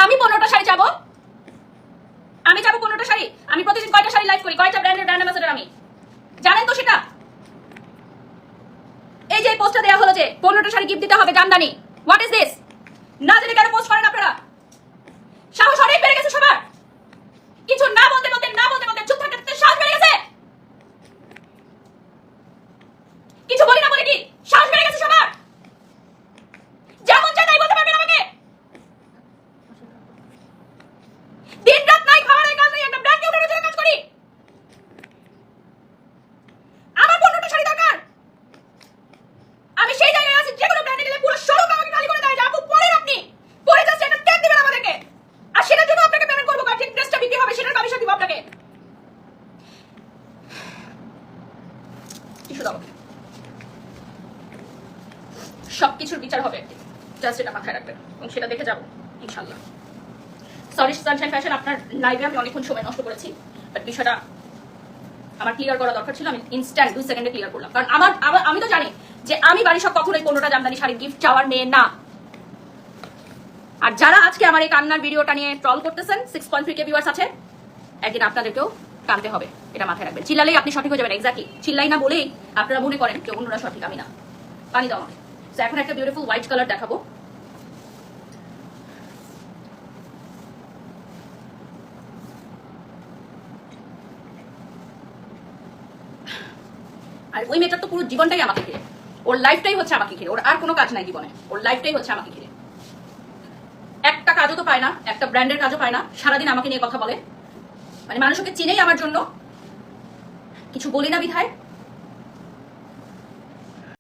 আমি 15টা শাড়ি চাবো, আমি চাবো 15টা শাড়ি। আমি প্রতিদিন কয়টা শাড়ি লাইভ করি, কয়টা ব্র্যান্ডের ব্র্যান্ড অ্যাম্বাসেডর আমি, জানেন তো সেটা? এই যে পোস্টটা দেওয়া হলো যে 15টা শাড়ি গিফট দিতে হবে জামদানি, হোয়াট ইজ দিস? না জেনে কেন পোস্ট করেন আপনারা? সাহস অনেক বেড়ে গেছে সবার, কিছু না বলতে বলতে না বলতে বলতে চুপ থাকতে সাহস বেড়ে গেছে। কিছু বলি না বলে কি সাহস বেড়ে গেছে সবার? যেমন চাই তাই বলতে পারবেন আমাকে? দিন রাত নাই, খাওয়ার কাজ নাই, একটা ব্র্যান্ডকে উঠানোর জন্য কাজ করি। আমার 15টা শাড়ি দরকার। আমি সেই জায়গায় আছি যে কোনো ব্র্যান্ডে গেলে পুরো শোরুম আমাকে খালি করে দেয় যে আপু পরেন, আপনি পরে জাস্ট একটা ট্যাগ দিবেন আমাদেরকে, আর সেটার জন্য আপনাকে পেমেন্ট করবো, কারণ যে ড্রেসটা বিক্রি হবে সেটার কমিশন দিব আপনাকে। টিস্যু দাও, সবকিছুর বিচার হবে একদিন, জাস্ট এটা মাথায় রাখবেন এবং সেটা দেখে যাবো ইনশাল্লাহ। সরি সানশাইন ফ্যাশন, আপনার লাইভে আমি অনেকক্ষণ সময় নষ্ট করেছি, বাট বিষয়টা আমার ক্লিয়ার করা দরকার ছিল। আমি ইনস্ট্যান্ট 2 সেকেন্ডে ক্লিয়ার করলাম, কারণ আমি তো জানি যে আমি বাড়ি সব কখনোই 15টা জামদানি শাড়ি গিফট চাওয়ার মেয়ে না। আর যারা আজকে আমার এই কান্নার ভিডিওটা নিয়ে ট্রল করতেছেন, 6.3K ভিউয়ার্স আছে, একদিন আপনাদেরকেও কানতে হবে, এটা মাথায় রাখবেন। চিল্লালেই আপনি সঠিক হয়ে যাবেন, এক্স্যাক্টলি চিল্লাই না বলেই আপনারা মনে করেন কেউ অন্যরা সঠিক, আমি না। পানি দাও আমাকে। তো এখন একটা বিউটিফুল হোয়াইট কালার দেখাবো। আর ওই মেয়েটার তো পুরো জীবনটাই আমাকে ঘিরে, ওর লাইফটাই হচ্ছে আমাকে ঘিরে, ওর আর কোনো কাজ নাই জীবনে, ওর লাইফটাই হচ্ছে আমাকে ঘিরে। একটা কাজও তো পায় না, একটা ব্র্যান্ডের কাজও পায় না, সারাদিন আমাকে নিয়ে কথা বলে। মানে মানুষকে চিনেই আমার জন্য, কিছু বলি না বিধায়